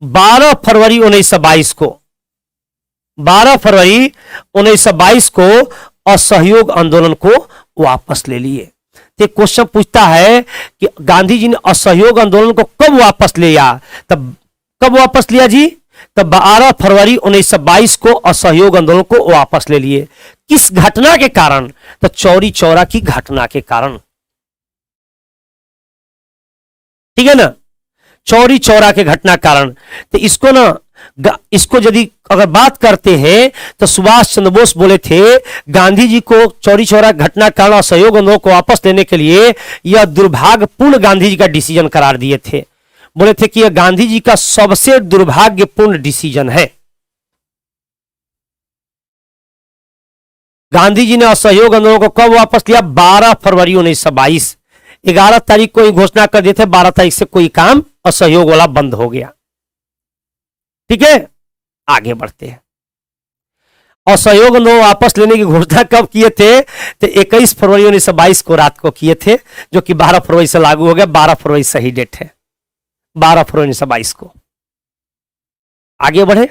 12 फरवरी 1922 को असहयोग आंदोलन को वापस ले लिए। तो क्वेश्चन पूछता है कि गांधी जी ने असहयोग आंदोलन को कब वापस लिया? तब कब वापस लिया जी? तब 12 फरवरी 1922 को असहयोग आंदोलन को वापस ले लिए। किस घटना के कारण? तो चौरी चौरा की घटना के कारण, ठीक है ना, चौरी चौरा के घटना कारण। तो इसको यदि अगर बात करते हैं तो सुभाष चंद्र बोस बोले थे गांधी जी को चौरी चौरा घटना कारण असहयोग आंदोलन को वापस लेने के लिए यह दुर्भाग्यपूर्ण गांधी जी का डिसीजन करार दिए थे। बोले थे कि यह गांधी जी का सबसे दुर्भाग्यपूर्ण डिसीजन है। गांधी जी ने असहयोग आंदोलन को कब वापस लिया? 12 फरवरी 1922। 11 तारीख को ही घोषणा कर दिए थे, 12 तारीख से कोई काम असहयोग वाला बंद हो गया। ठीक है, आगे बढ़ते हैं। असहयोग आंदोलन वापस लेने की घोषणा कब किए थे? तो 21 फरवरी 1922 को रात को किए थे, जो कि 12 फरवरी से लागू हो गया। 12 फरवरी सही डेट है, 12 फरवरी 1922 को। आगे बढ़े।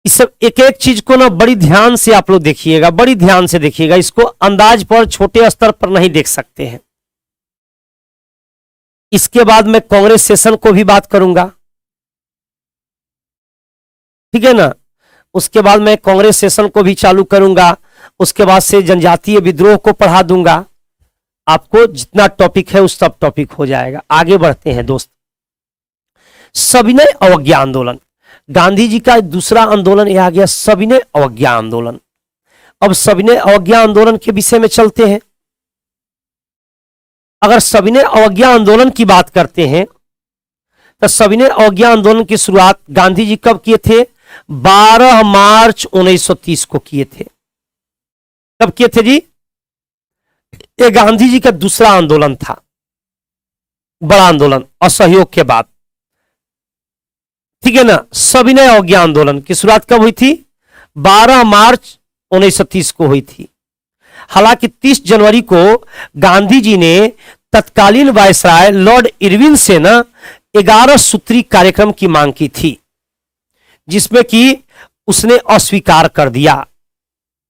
इस सब एक एक चीज को ना बड़ी ध्यान से आप लोग देखिएगा, बड़ी ध्यान से देखिएगा। इसको अंदाज पर छोटे स्तर पर नहीं देख सकते हैं। इसके बाद मैं कांग्रेस सेशन को भी बात करूंगा, ठीक है ना। उसके बाद मैं कांग्रेस सेशन को भी चालू करूंगा। उसके बाद से जनजातीय विद्रोह को पढ़ा दूंगा। आपको जितना टॉपिक है उस सब टॉपिक हो जाएगा। आगे बढ़ते हैं दोस्त। सविनय अवज्ञा आंदोलन, गांधी जी का दूसरा आंदोलन यह आ गया, सविनय अवज्ञा आंदोलन। अब सविनय अवज्ञा आंदोलन के विषय में चलते हैं। अगर सविनय अवज्ञा आंदोलन की बात करते हैं तो सविनय अवज्ञा आंदोलन की शुरुआत गांधी जी कब किए थे? 12 मार्च 1930 को किए थे। कब किए थे जी? ये गांधी जी का दूसरा आंदोलन था, बड़ा आंदोलन, असहयोग के बाद, ठीक है ना। सविनय अवज्ञा आंदोलन की शुरुआत कब हुई थी? 12 मार्च 1930 को हुई थी। हालांकि 30 जनवरी को गांधी जी ने तत्कालीन वायसराय लॉर्ड इरविन से ना 11 सूत्री कार्यक्रम की मांग की थी, जिसमें कि उसने अस्वीकार कर दिया।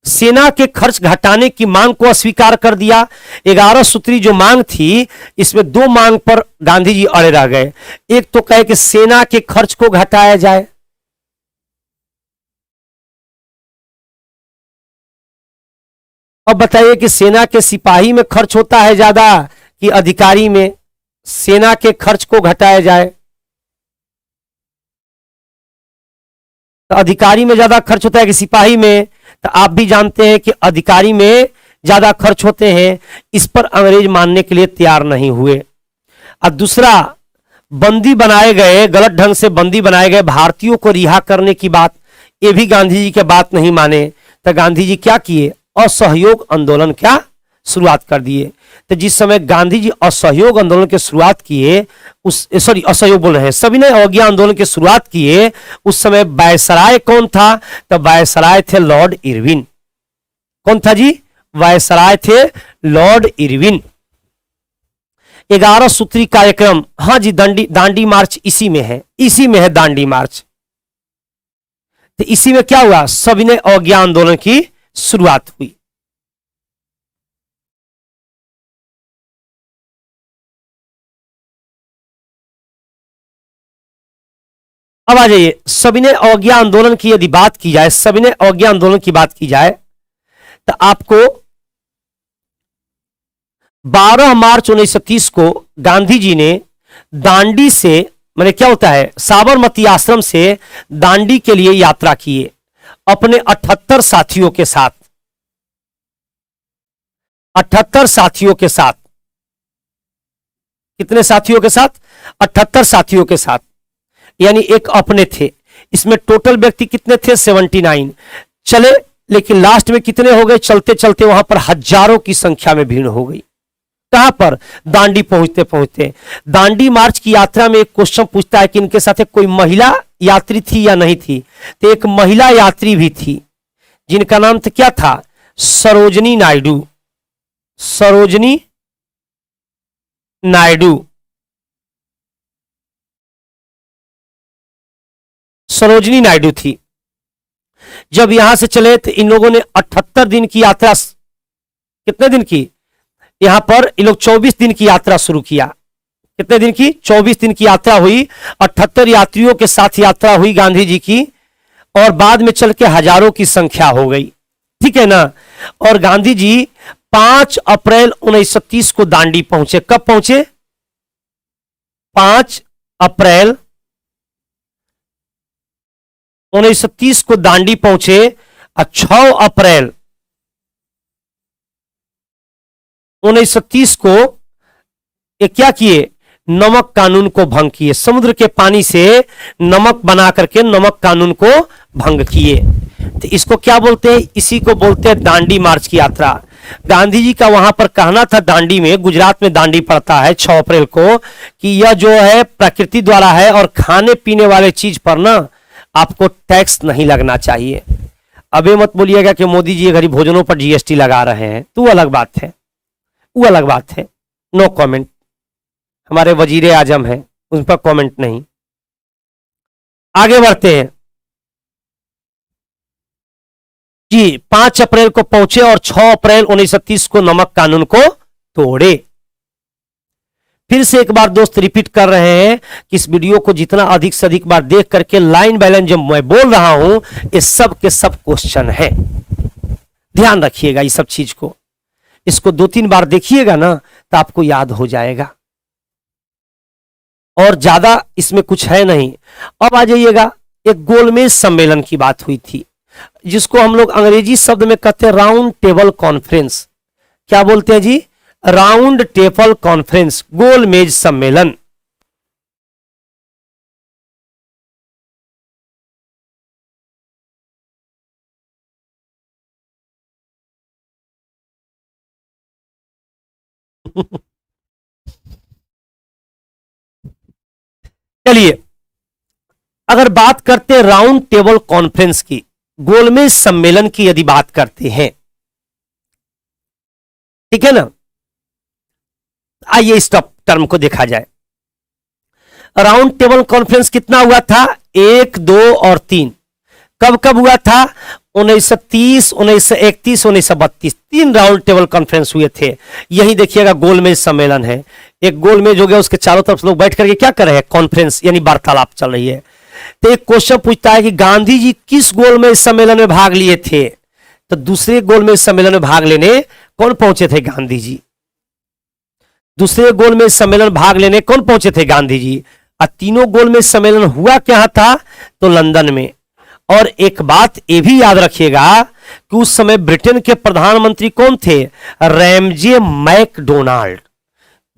सेना के खर्च घटाने की मांग को अस्वीकार कर दिया। 11 सूत्री जो मांग थी, इसमें 2 मांग पर गांधी जी अड़े रह गए। एक तो कहे कि सेना के खर्च को घटाया जाए, अब बताइए कि सेना के सिपाही में खर्च होता है ज्यादा कि अधिकारी में? सेना के खर्च को घटाया जाए तो अधिकारी में ज्यादा खर्च होता है कि सिपाही में? तो आप भी जानते हैं कि अधिकारी में ज्यादा खर्च होते हैं। इस पर अंग्रेज मानने के लिए तैयार नहीं हुए। और दूसरा, बंदी बनाए गए, गलत ढंग से बंदी बनाए गए भारतीयों को रिहा करने की बात, ये भी गांधी जी के बात नहीं माने। तो गांधी जी क्या किए? असहयोग आंदोलन क्या शुरुआत कर दिए। तो जिस समय गांधी जी असहयोग आंदोलन की शुरुआत किए, असहयोग बोल रहे हैं, सविनय अवज्ञा आंदोलन की शुरुआत किए, उस समय वायसराय कौन था? तो वायसराय थे लॉर्ड इरविन। कौन था जी? वायसराय थे लॉर्ड इरविन। 11 सूत्री कार्यक्रम, हाँ जी, दांडी मार्च इसी में है, इसी में है दांडी मार्च। तो इसी में क्या हुआ? सविनय अवज्ञा आंदोलन की शुरुआत हुई। अब आ जाइए, सविनय अवज्ञा आंदोलन की यदि बात की जाए, सविनय अवज्ञा आंदोलन की बात की जाए तो आपको 12 मार्च 1930 को गांधी जी ने दांडी से, मैंने क्या होता है, साबरमती आश्रम से दांडी के लिए यात्रा किए अपने 78 साथियों के साथ। 78 साथियों के साथ। कितने साथियों के साथ? 78 साथियों के साथ, यानी एक अपने थे। इसमें टोटल व्यक्ति कितने थे? 79 चले, लेकिन लास्ट में कितने हो गए? चलते चलते वहां पर हजारों की संख्या में भीड़ हो गई। कहां पर? दांडी पहुंचते पहुंचते। दांडी मार्च की यात्रा में एक क्वेश्चन पूछता है कि इनके साथ कोई महिला यात्री थी या नहीं थी? तो एक महिला यात्री भी थी, जिनका नाम तो क्या था? सरोजनी नायडू। सरोजनी नायडू। सरोजनी नायडू थी। जब यहां से चले तो इन लोगों ने 78 दिन की यात्रा, कितने दिन की? यहां पर इन लोग 24 दिन की यात्रा शुरू किया। कितने दिन की? 24 दिन की यात्रा हुई। 78 यात्रियों के साथ यात्रा हुई गांधी जी की, और बाद में चल के हजारों की संख्या हो गई, ठीक है ना। और गांधी जी 5 अप्रैल 1930 को दांडी पहुंचे। कब पहुंचे? 5 अप्रैल 1930 को दांडी पहुंचे। और 6 अप्रैल 1930 को ये क्या किए? नमक कानून को भंग किए। समुद्र के पानी से नमक बना करके नमक कानून को भंग किए। तो इसको क्या बोलते हैं? इसी को बोलते हैं दांडी मार्च की यात्रा। गांधी जी का वहां पर कहना था, दांडी में, गुजरात में दांडी पड़ता है 6 अप्रैल को, कि यह जो है प्रकृति द्वारा है और खाने पीने वाले चीज पर ना आपको टैक्स नहीं लगना चाहिए। अब ये मत बोलिएगा कि मोदी जी गरीब भोजनों पर जीएसटी लगा रहे हैं, तो वो अलग बात है, वो अलग बात है। No comment. हमारे वजीरे आजम हैं, उन पर कमेंट नहीं। आगे बढ़ते हैं जी। 5 अप्रैल को पहुंचे और 6 अप्रैल 1930 को नमक कानून को तोड़े। फिर से एक बार दोस्त रिपीट कर रहे हैं कि इस वीडियो को जितना अधिक से अधिक बार देख करके लाइन बाय लाइन जो मैं बोल रहा हूं, ये सब के सब क्वेश्चन है। ध्यान रखिएगा इस सब चीज को। इसको 2-3 बार देखिएगा ना तो आपको याद हो जाएगा, और ज्यादा इसमें कुछ है नहीं। अब आ जाइएगा, एक गोलमेज सम्मेलन की बात हुई थी, जिसको हम लोग अंग्रेजी शब्द में कहते हैं राउंड टेबल कॉन्फ्रेंस। क्या बोलते हैं जी? राउंड टेबल कॉन्फ्रेंस, गोल मेज सम्मेलन। चलिए, अगर बात करते हैं राउंड टेबल कॉन्फ्रेंस की, गोलमेज सम्मेलन की यदि बात करते हैं, ठीक है ना, आइए इस टर्म को देखा जाए। राउंड टेबल कॉन्फ्रेंस कितना हुआ था? 1, 2 और 3। कब कब हुआ था? 1930, 1931, 1932, 3 राउंड टेबल कॉन्फ्रेंस हुए थे। यही देखिएगा गोलमेज सम्मेलन है। एक गोलमेज हो गया, उसके चारों तरफ लोग बैठ करके क्या कर रहे हैं? कॉन्फ्रेंस यानी वार्तालाप चल रही है। तो एक क्वेश्चन पूछता है कि गांधी जी किस गोलमेज सम्मेलन में भाग लिए थे? तो दूसरे गोलमेज सम्मेलन में भाग लेने कौन पहुंचे थे? गांधी जी। दूसरे गोलमेज सम्मेलन भाग लेने कौन पहुंचे थे? गांधी जी। और तीनों गोलमेज सम्मेलन हुआ क्या था? तो लंदन में। और एक बात ये भी याद रखिएगा कि उस समय ब्रिटेन के प्रधानमंत्री कौन थे? रैमजे मैकडोनाल्ड,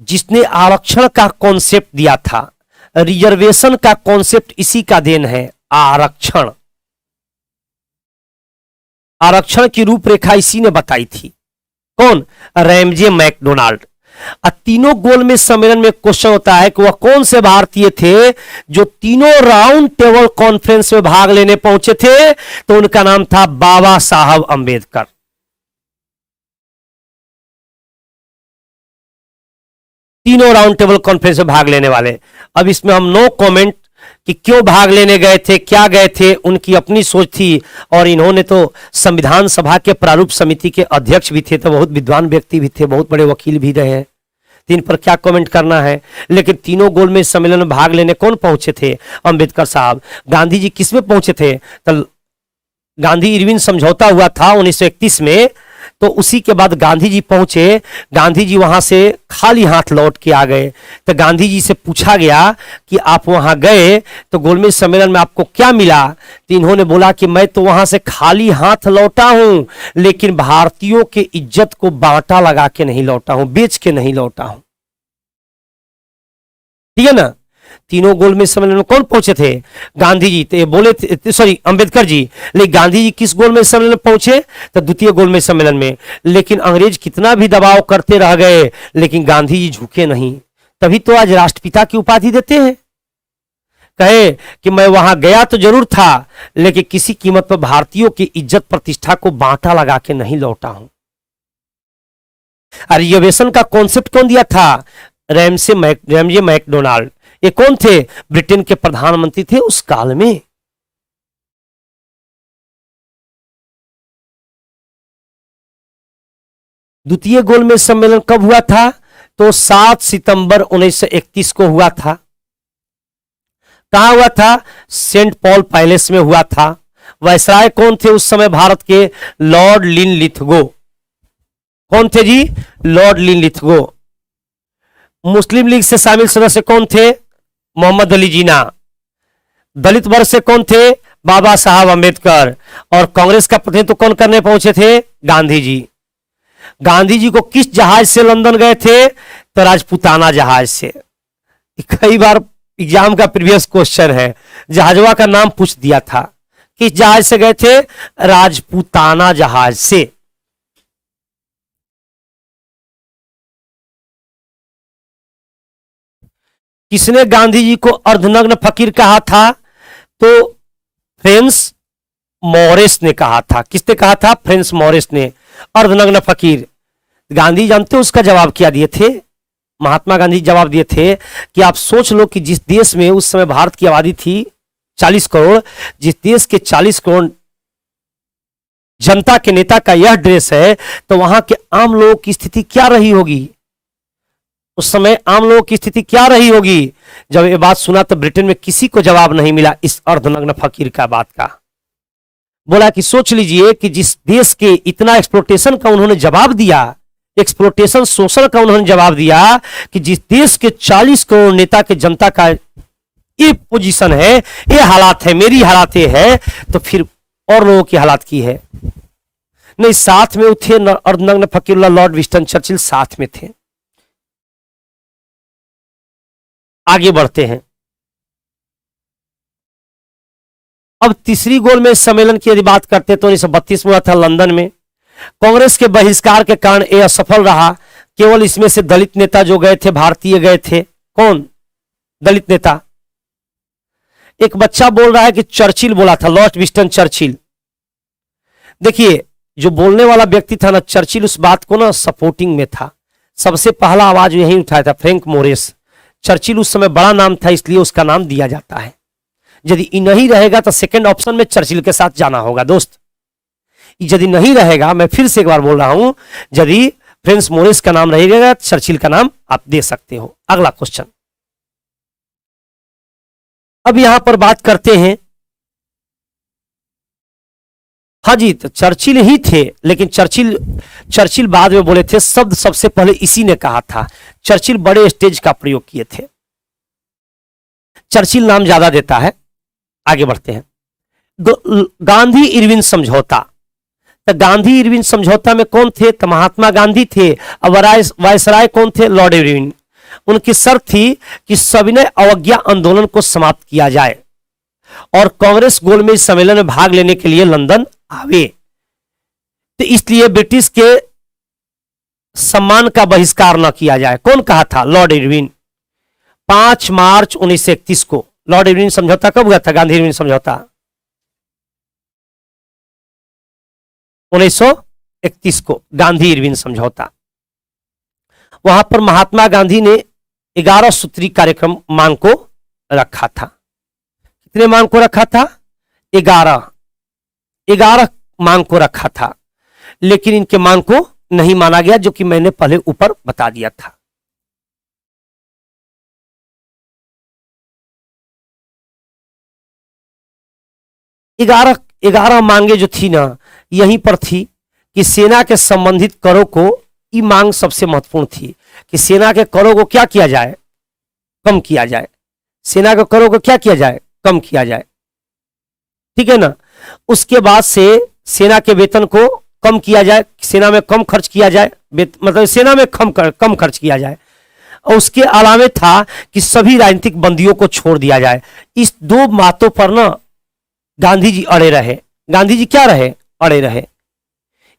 जिसने आरक्षण का कॉन्सेप्ट दिया था। रिजर्वेशन का कॉन्सेप्ट इसी का देन है, आरक्षण। आरक्षण की रूपरेखा इसी ने बताई थी। कौन? Ramsay MacDonald. तीनों गोलमेज सम्मेलन में क्वेश्चन होता है कि वह कौन से भारतीय थे जो तीनों राउंड टेबल कॉन्फ्रेंस में भाग लेने पहुंचे थे? तो उनका नाम था बाबा साहब अंबेडकर। तीनों राउंड टेबल कॉन्फ्रेंस में भाग लेने वाले। अब इसमें हम नो कमेंट कि क्यों भाग लेने गए थे, क्या गए थे, उनकी अपनी सोच थी। और इन्होंने तो संविधान सभा के प्रारूप समिति के अध्यक्ष भी थे, तो बहुत विद्वान व्यक्ति भी थे, बहुत बड़े वकील भी रहे हैं। इन पर क्या कमेंट करना है। लेकिन तीनों गोलमेज सम्मेलन में भाग लेने कौन पहुंचे थे? अंबेडकर साहब। गांधी जी किस में पहुंचे थे? तो गांधी इरविन समझौता हुआ था 1931 में, तो उसी के बाद गांधी जी पहुंचे। गांधी जी वहां से खाली हाथ लौट के आ गए। तो गांधी जी से पूछा गया कि आप वहां गए तो गोलमेज सम्मेलन में आपको क्या मिला? तो इन्होंने बोला कि मैं तो वहां से खाली हाथ लौटा हूं, लेकिन भारतीयों के इज्जत को बांटा लगा के नहीं लौटा हूं, बेच के नहीं लौटा हूं। ठीक है ना। तीनों गोलमेज सम्मेलन में कौन पहुंचे थे? गांधी जी। तो बोले सॉरी अंबेडकर जी। लेकिन गांधी जी किस गोलमेज सम्मेलन में पहुंचे? तो द्वितीय गोलमेज सम्मेलन में। लेकिन अंग्रेज कितना भी दबाव करते रह गए, लेकिन गांधी जी झुके नहीं। तभी तो आज राष्ट्रपिता की उपाधि देते हैं। कहे कि मैं वहां गया तो जरूर था, लेकिन किसी कीमत पर भारतीयों की इज्जत प्रतिष्ठा को बांटा लगा के नहीं लौटा हूं। रिजर्वेशन का कॉन्सेप्ट कौन दिया था? Ramsay MacDonald. ये कौन थे? ब्रिटेन के प्रधानमंत्री थे उस काल में। द्वितीय गोलमेज सम्मेलन कब हुआ था? तो 7 सितंबर 1931 को हुआ था। कहां हुआ था? सेंट पॉल पैलेस में हुआ था। वायसराय कौन थे उस समय भारत के? Lord Linlithgow. कौन थे जी? Lord Linlithgow. मुस्लिम लीग से शामिल सदस्य कौन थे? मोहम्मद अली जिन्ना। दलित वर्ग से कौन थे? बाबा साहब अंबेडकर। और कांग्रेस का प्रतिनिधित्व कौन करने पहुंचे थे? गांधी जी। गांधी जी को किस जहाज से लंदन गए थे? तो राजपूताना जहाज से। कई बार एग्जाम का प्रीवियस क्वेश्चन है, जहाजवा का नाम पूछ दिया था। किस जहाज से गए थे? राजपूताना जहाज से। किसने गांधी जी को अर्धनग्न फकीर कहा था? तो फ्रांस मॉरिस ने कहा था। किसने कहा था? फ्रांस मॉरिस ने, अर्धनग्न फकीर। गांधी जानते हो उसका जवाब क्या दिए थे? महात्मा गांधी जवाब दिए थे कि आप सोच लो कि जिस देश में उस समय भारत की आबादी थी 40 करोड़, जिस देश के 40 करोड़ जनता के नेता का यह ड्रेस है, तो वहां के आम लोगों की स्थिति क्या रही होगी? उस समय आम लोगों की स्थिति क्या रही होगी? जब ये बात सुना तो ब्रिटेन में किसी को जवाब नहीं मिला इस अर्धनग्न फकीर का बात का। बोला कि सोच लीजिए कि जिस देश के इतना एक्सप्लोटेशन का उन्होंने जवाब दिया, एक्सप्लोटेशन शोषण का उन्होंने जवाब दिया, कि जिस देश के 40 करोड़ नेता के जनता का ये पोजीशन है, ये हालात है, मेरी हालात ये है, तो फिर और लोगों की हालात की है। नहीं, साथ में वो थे अर्धनग्न फकीरुल्लाह लॉर्ड विंस्टन चर्चिल साथ में थे। आगे बढ़ते हैं। अब तीसरी गोलमेज सम्मेलन की यदि बात करते हैं तो 1932 में हुआ था लंदन में। कांग्रेस के बहिष्कार के कारण यह असफल रहा। केवल इसमें से दलित नेता जो गए थे, भारतीय गए थे। कौन दलित नेता? एक बच्चा बोल रहा है कि चर्चिल बोला था, लॉर्ड विंस्टन चर्चिल। देखिए, जो बोलने वाला व्यक्ति था ना, चर्चिल, उस बात को ना सपोर्टिंग में था। सबसे पहला आवाज यही उठाया था फ्रैंक मोरिस। चर्चिल उस समय बड़ा नाम था, इसलिए उसका नाम दिया जाता है। यदि नहीं रहेगा तो सेकंड ऑप्शन में चर्चिल के साथ जाना होगा दोस्त। यदि नहीं रहेगा, मैं फिर से एक बार बोल रहा हूं, यदि फ्रैंक मोरिस का नाम रहेगा, चर्चिल का नाम आप दे सकते हो। अगला क्वेश्चन। अब यहां पर बात करते हैं, हाँ जी, तो चर्चिल ही थे, लेकिन चर्चिल बाद में बोले थे। शब्द सबसे पहले इसी ने कहा था। चर्चिल बड़े स्टेज का प्रयोग किए थे। चर्चिल नाम ज्यादा देता है। आगे बढ़ते हैं। गांधी इरविन समझौता। तो गांधी इरविन समझौता में कौन थे? तो महात्मा गांधी थे। अब वायसराय कौन थे? Lord Irwin. उनकी शर्त थी कि सविनय अवज्ञा आंदोलन को समाप्त किया जाए और कांग्रेस गोलमेज सम्मेलन में भाग लेने के लिए लंदन आवे। तो इसलिए ब्रिटिश के सम्मान का बहिष्कार न किया जाए। कौन कहा था? Lord Irwin. 5 मार्च 1931 को लॉर्ड इरविन समझौता कब हुआ था? गांधी इरविन समझौता 1931 को, गांधी इरविन समझौता। वहां पर महात्मा गांधी ने 11 सूत्री कार्यक्रम मांग को रखा था। कितने मांग को रखा था? 11 मांग को रखा था, लेकिन इनके मांग को नहीं माना गया, जो कि मैंने पहले ऊपर बता दिया था। ग्यारह मांगे जो थी ना, यहीं पर थी कि सेना के संबंधित करों को, ये मांग सबसे महत्वपूर्ण थी कि सेना के करों को क्या किया जाए? कम किया जाए। सेना के करों को क्या किया जाए? कम किया जाए। ठीक है ना। उसके बाद से सेना के वेतन को कम किया जाए, सेना में कम खर्च किया जाए, मतलब सेना में कम खर्च किया जाए। और उसके अलावे था कि सभी राजनीतिक बंदियों को छोड़ दिया जाए। इस 2 बातों पर ना गांधी जी अड़े रहे। गांधी जी क्या रहे? अड़े रहे।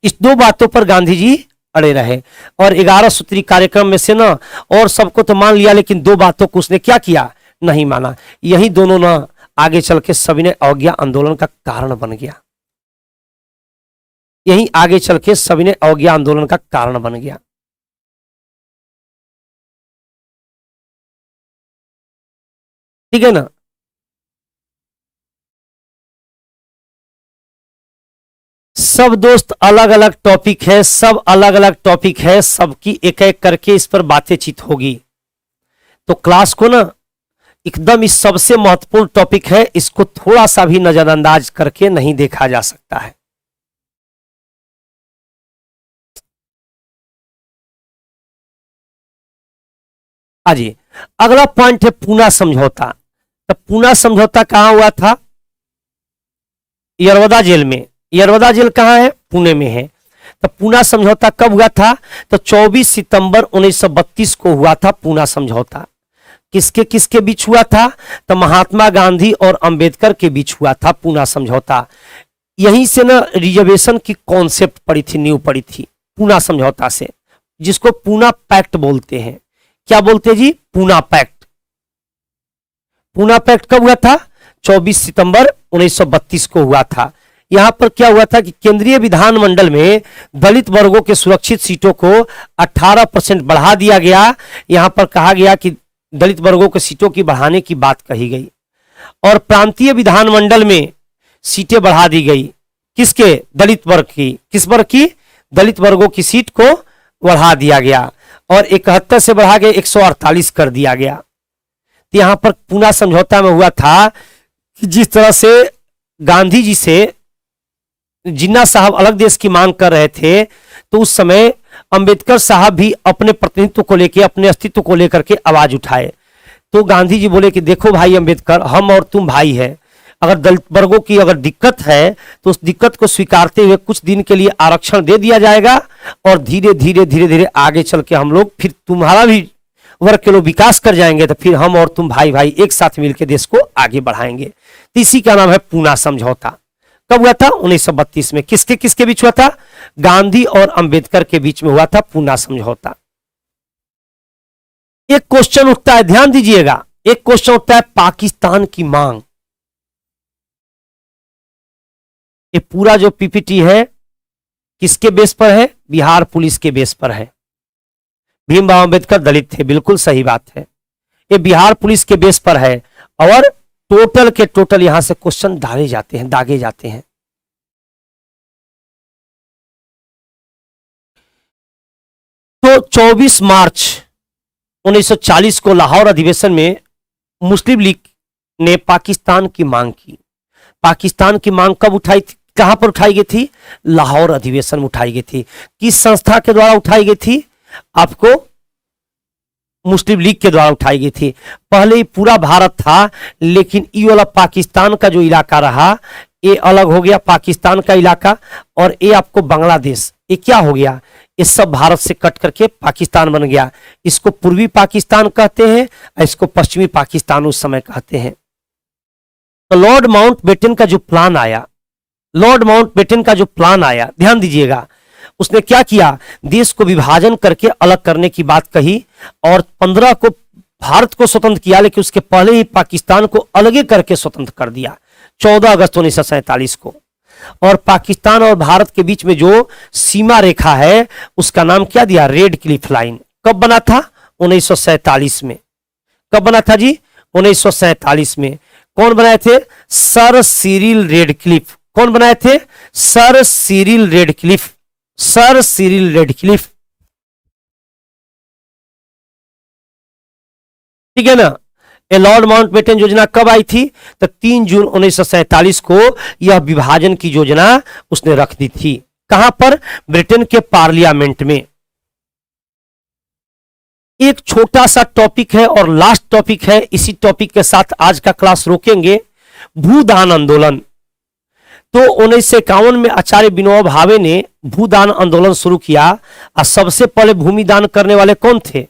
इस 2 बातों पर गांधी जी अड़े रहे। और 11 सूत्री कार्यक्रम में से ना, और सबको तो मान लिया, लेकिन 2 बातों को उसने क्या किया? नहीं माना। यही दोनों ना आगे चल के सविनय अवज्ञा आंदोलन का कारण बन गया। यही आगे चल के सविनय अवज्ञा आंदोलन का कारण बन गया। ठीक है ना। सब दोस्त अलग अलग टॉपिक है, सब अलग अलग टॉपिक है, सबकी एक एक करके इस पर बातचीत होगी। तो क्लास को ना एकदम इस सबसे महत्वपूर्ण टॉपिक है, इसको थोड़ा सा भी नजरअंदाज करके नहीं देखा जा सकता है। जी, अगला पॉइंट है पूना समझौता। तो पूना समझौता कहां हुआ था? यरवदा जेल में। यरवदा जेल कहां है? पुणे में है। तो पूना समझौता कब हुआ था? तो 24 सितंबर 1932 को हुआ था पूना समझौता। किसके किसके बीच हुआ था? तो महात्मा गांधी और अंबेडकर के बीच हुआ था पूना समझौता। यहीं से ना रिजर्वेशन की कॉन्सेप्ट पड़ी थी, न्यू पड़ी थी पूना समझौता से, जिसको पूना पैक्ट बोलते हैं। क्या बोलते जी? पूना पैक्ट। पूना पैक्ट कब हुआ था? 24 सितंबर 1932 को हुआ था। यहां पर क्या हुआ था कि केंद्रीय विधानमंडल में दलित वर्गों के सुरक्षित सीटों को 18% बढ़ा दिया गया। यहां पर कहा गया कि दलित वर्गों के सीटों की बढ़ाने की बात कही गई, और प्रांतीय विधानमंडल में सीटें बढ़ा दी गई। किसके? दलित वर्ग की। किस वर्ग की? दलित वर्गों की सीट को बढ़ा दिया गया, और 71 से बढ़ा के 148 कर दिया गया। तो यहां पर पूना समझौता में हुआ था कि जिस तरह से गांधी जी से जिन्ना साहब अलग देश की मांग कर रहे थे, तो उस समय अंबेडकर साहब भी अपने प्रतिनिधित्व को लेकर, अपने अस्तित्व को लेकर के आवाज उठाए। तो गांधी जी बोले कि देखो भाई अंबेडकर, हम और तुम भाई है, अगर दलित वर्गों की अगर दिक्कत है तो उस दिक्कत को स्वीकारते हुए कुछ दिन के लिए आरक्षण दे दिया जाएगा और धीरे धीरे धीरे धीरे आगे चल के हम लोग फिर तुम्हारा भी वर्ग के लोग विकास कर जाएंगे, तो फिर हम और तुम भाई भाई एक साथ मिलकर देश को आगे बढ़ाएंगे। तो इसी का नाम है पूना समझौता। कब हुआ था? 1932 में। किसके किसके बीच हुआ था? गांधी और अंबेडकर के बीच में हुआ था पूना समझौता। एक क्वेश्चन उठता है, ध्यान दीजिएगा, एक क्वेश्चन उठता है पाकिस्तान की मांग। ये पूरा जो पीपीटी है किसके बेस पर है? बिहार पुलिस के बेस पर है। भीमराव अंबेडकर दलित थे, बिल्कुल सही बात है। ये बिहार पुलिस के बेस पर है और टोटल के टोटल यहां से क्वेश्चन दागे जाते हैं। तो 24 मार्च 1940 को लाहौर अधिवेशन में मुस्लिम लीग ने पाकिस्तान की मांग की। पाकिस्तान की मांग कब उठाई थी? कहां पर उठाई गई थी? लाहौर अधिवेशन में उठाई गई थी। किस संस्था के द्वारा उठाई गई थी? आपको मुस्लिम लीग के द्वारा उठाई गई थी। पहले ही पूरा भारत था, लेकिन ये वाला पाकिस्तान का जो इलाका रहा ये अलग हो गया, पाकिस्तान का इलाका, और ये आपको बांग्लादेश, ये क्या हो गया? ये सब भारत से कट करके पाकिस्तान बन गया। इसको पूर्वी पाकिस्तान कहते हैं, इसको पश्चिमी पाकिस्तान उस समय कहते हैं। तो लॉर्ड माउंटबेटन का जो प्लान आया, ध्यान दीजिएगा, उसने क्या किया? देश को विभाजन करके अलग करने की बात कही और 15 को भारत को स्वतंत्र किया, लेकिन उसके पहले ही पाकिस्तान को अलग करके स्वतंत्र कर दिया 14 अगस्त 1947 को। और पाकिस्तान और भारत के बीच में जो सीमा रेखा है उसका नाम क्या दिया? Red Cliff line. कब बना था? 1947 में। कब बना था जी? 1947 में। कौन बनाए थे? Sir Cyril Radcliffe. कौन बनाए थे? Sir Cyril Radcliffe. Sir Cyril Radcliffe, ठीक है ना। लॉर्ड माउंटबेटन योजना कब आई थी? तो 3 जून 1947 को यह विभाजन की योजना उसने रख दी थी। कहां पर? ब्रिटेन के पार्लियामेंट में। एक छोटा सा टॉपिक है और लास्ट टॉपिक है, इसी टॉपिक के साथ आज का क्लास रोकेंगे। भूदान आंदोलन। तो 1951 में आचार्य विनोबा भावे ने भूदान आंदोलन शुरू किया और सबसे पहले भूमि दान करने वाले कौन थे?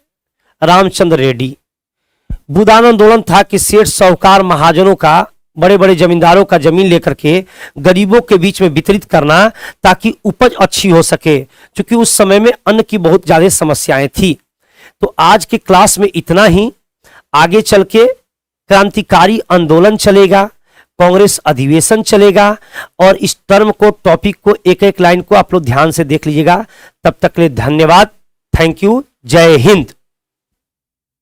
रामचंद्र रेड्डी। भूदान आंदोलन था कि सेठ साहूकार महाजनों का, बड़े बड़े जमींदारों का जमीन लेकर के गरीबों के बीच में वितरित करना ताकि उपज अच्छी हो सके, क्योंकि उस समय में अन्न की बहुत ज्यादा समस्याएं थी। तो आज की क्लास में इतना ही। आगे चल के क्रांतिकारी आंदोलन चलेगा, कांग्रेस अधिवेशन चलेगा, और इस टर्म को, टॉपिक को, एक एक लाइन को आप लोग ध्यान से देख लीजिएगा। तब तक के लिए धन्यवाद। Thank you. जय हिंद।